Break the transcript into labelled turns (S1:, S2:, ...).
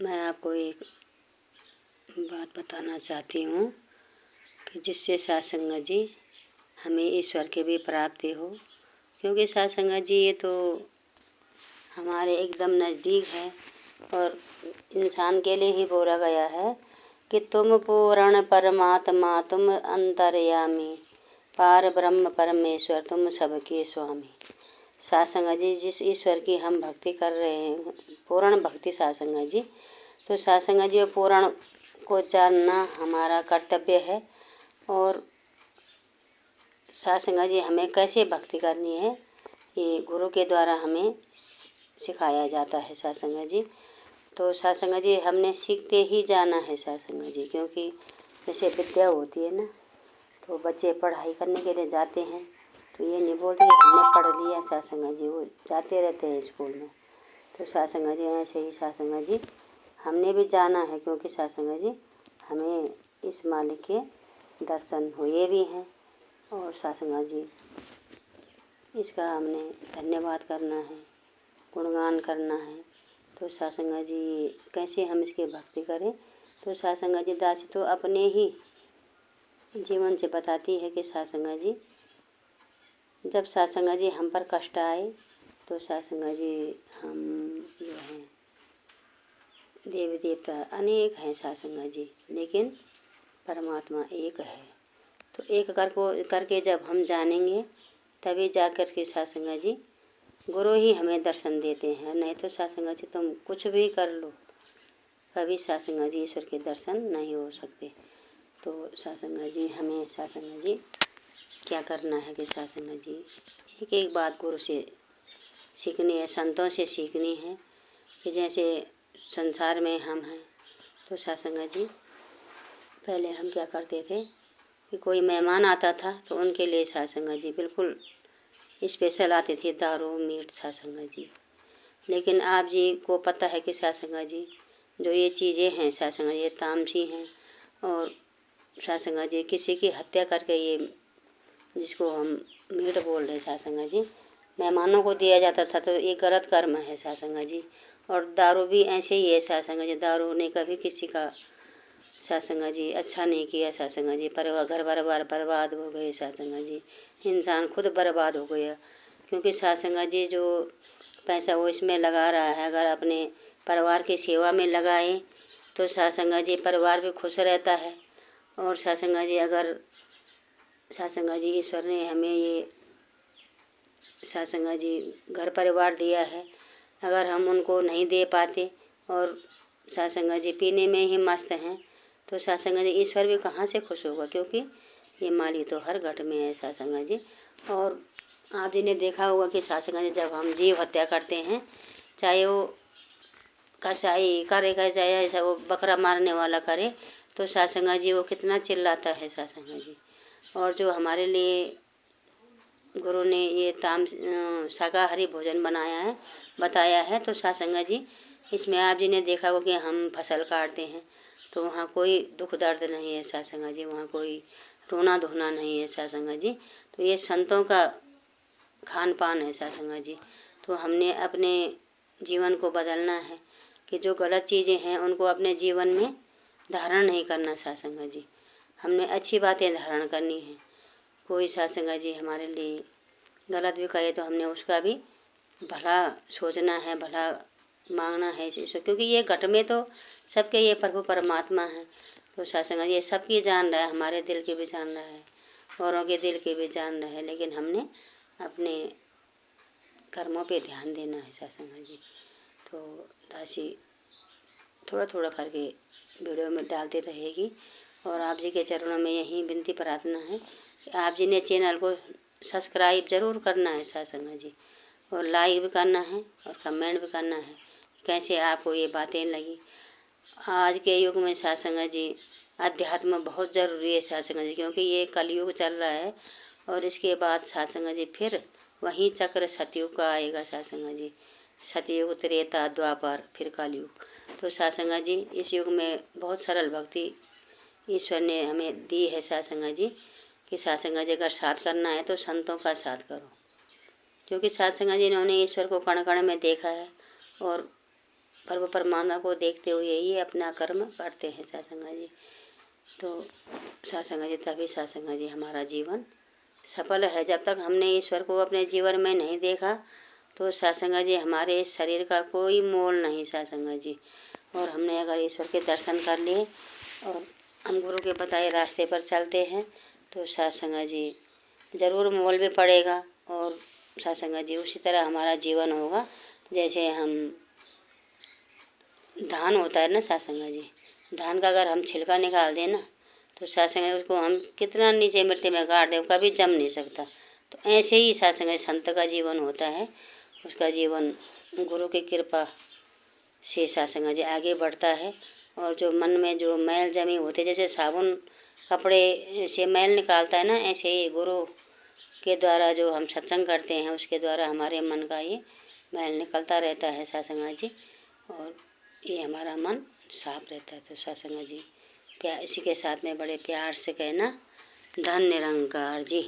S1: मैं आपको एक बात बताना चाहती हूँ कि जिससे साथ संगत जी हमें ईश्वर की भी प्राप्ति हो, क्योंकि साथ संगत जी ये तो हमारे एकदम नज़दीक है और इंसान के लिए ही बोला गया है कि तुम पूर्ण परमात्मा, तुम अंतर्यामी, पार ब्रह्म परमेश्वर, तुम सबके स्वामी। साथ संगत जी जिस ईश्वर की हम भक्ति कर रहे हैं, पूर्ण भक्ति साथ संगत जी, तो साथ संगत जी पूर्ण को जानना हमारा कर्तव्य है। और साथ संगत जी हमें कैसे भक्ति करनी है ये गुरु के द्वारा हमें सिखाया जाता है साथ संगत जी। तो साथ संगत जी हमने सीखते ही जाना है साथ संगत जी, क्योंकि जैसे विद्या होती है ना, तो बच्चे पढ़ाई करने के लिए जाते हैं तो ये नहीं बोलते कि हमने पढ़ लिया साथ संगत जी, वो जाते रहते हैं स्कूल में। तो साथ संगत जी ऐसे ही साथ संगत जी हमने भी जाना है, क्योंकि साथ संगत जी हमें इस मालिक के दर्शन हुए भी हैं और साथ संगत जी इसका हमने धन्यवाद करना है, गुणगान करना है। तो साथ संगत जी कैसे हम इसकी भक्ति करें, तो साथ संगत जी दासी तो अपने ही जीवन से बताती है कि साथ संगत जी जब साथ संगत जी हम पर कष्ट आए तो साथ संगत जी हम जो हैं देवी देवता अनेक हैं साथ संगत जी, लेकिन परमात्मा एक है। तो एक करके जब हम जानेंगे तभी जा कर के साथ संगत जी गुरु ही हमें दर्शन देते हैं, नहीं तो साथ संगत जी तुम कुछ भी कर लो कभी साथ संगत जी ईश्वर के दर्शन नहीं हो सकते। तो साथ संगत जी हमें साथ संगत जी क्या करना है कि साथ संगत जी एक एक बात गुरु से सीखनी है, संतों से सीखनी है। कि जैसे संसार में हम हैं तो साथ संगत जी पहले हम क्या करते थे कि कोई मेहमान आता था तो उनके लिए साथ संगत जी बिल्कुल स्पेशल आते थे दारू मीट साथ संगत जी। लेकिन आप जी को पता है कि साथ संगत जी जो ये चीज़ें हैं साथ संगत ये तामसी हैं, और साथ संगत जी किसी की हत्या करके ये जिसको हम मीट बोल रहे साथ संगत जी मेहमानों को दिया जाता था, तो ये गलत कर्म है साथ संगत जी। और दारू भी ऐसे ही है साथ संगत जी, दारू ने कभी किसी का साथ संगत जी अच्छा नहीं किया साथ संगत जी, परिवार घर बर्बाद हो गए साथ संगत जी, इंसान खुद बर्बाद हो गया। क्योंकि साथ संगत जी जो पैसा वो इसमें लगा रहा है, अगर अपने परिवार की सेवा में लगाए तो साथ संगत जी परिवार भी खुश रहता है। और साथ संगत जी अगर साथ संगत जी ईश्वर ने हमें ये साथ संगत जी घर परिवार दिया है, अगर हम उनको नहीं दे पाते और साथ संगत जी पीने में ही मस्त हैं तो साथ संगत जी ईश्वर भी कहाँ से खुश होगा, क्योंकि ये मालिक तो हर घट में है साथ संगत जी। और आप जी ने देखा होगा कि साथ संगत जी जब हम जीव हत्या करते हैं, चाहे वो कसाई करे चाहे ऐसा वो बकरा मारने वाला करे, तो साथ संगत जी वो कितना चिल्लाता है साथ संगत जी। और जो हमारे लिए गुरु ने ये शाकाहारी भोजन बताया है, तो साथ संगत जी इसमें आप जी ने देखा होगा कि हम फसल काटते हैं तो वहाँ कोई दुख दर्द नहीं है साथ संगत जी, वहाँ कोई रोना धोना नहीं है साथ संगत जी। तो ये संतों का खान पान है साथ संगत जी। तो हमने अपने जीवन को बदलना है कि जो गलत चीज़ें हैं उनको अपने जीवन में धारण नहीं करना साथ संगत जी, हमने अच्छी बातें धारण करनी है। कोई साथ संगत जी हमारे लिए गलत भी कहे तो हमने उसका भी भला सोचना है, भला मांगना है ईश्वर, क्योंकि ये घट में तो सबके ये प्रभु परमात्मा है। तो साथ संगत ये सबकी जान रहा है, हमारे दिल की भी जान रहा है, औरों के दिल की भी जान रहा है, लेकिन हमने अपने कर्मों पे ध्यान देना है साथ संगत जी। तो दासी थोड़ा थोड़ा करके वीडियो में डालती रहेगी और आप जी के चरणों में यही विनती प्रार्थना है कि आप जी ने चैनल को सब्सक्राइब ज़रूर करना है साथ संगत जी, और लाइक भी करना है और कमेंट भी करना है कैसे आपको ये बातें लगी। आज के युग में साथ संगत जी अध्यात्म बहुत ज़रूरी है साथ संगत जी, क्योंकि ये कलयुग चल रहा है और इसके बाद साथ संगत जी फिर वही चक्र सतयुग का आएगा साथ संगत जी, सतयुग त्रेता द्वापर फिर कलयुग। तो साथ संगत जी इस युग में बहुत सरल भक्ति ईश्वर ने हमें दी है साथ संगत जी, कि साथ संगत जी अगर साथ करना है तो संतों का साथ करो, क्योंकि साथ संगत जी इन्होंने ईश्वर को कण कण में देखा है और प्रभु परमात्मा को देखते हुए ही अपना कर्म करते हैं सत्संग जी। तो सत्संग जी तभी सत्संग जी हमारा जीवन सफल है। जब तक हमने ईश्वर को अपने जीवन में नहीं देखा तो सत्संग जी हमारे इस शरीर का कोई मोल नहीं सत्संग जी। और हमने अगर ईश्वर के दर्शन कर लिए और हम गुरु के बताए रास्ते पर चलते हैं तो सत्संग जी ज़रूर मोल भी पड़ेगा। और सत्संग जी उसी तरह हमारा जीवन होगा जैसे हम धान होता है ना सत्संग जी, धान का अगर हम छिलका निकाल दें ना तो सत्संग उसको हम कितना नीचे मिट्टी में गाड़ दें कभी जम नहीं सकता। तो ऐसे ही सत्संग संत का जीवन होता है, उसका जीवन गुरु की कृपा से सत्संग जी आगे बढ़ता है। और जो मन में जो मैल जमी होती जैसे साबुन कपड़े से मैल निकालता है ना, ऐसे ही गुरु के द्वारा जो हम सत्संग करते हैं उसके द्वारा हमारे मन का ये मैल निकलता रहता है सत्संग जी। और ये हमारा मन साफ रहता है। तो सत्संग जी इसी के साथ में बड़े प्यार से कहना धन निरंकार जी।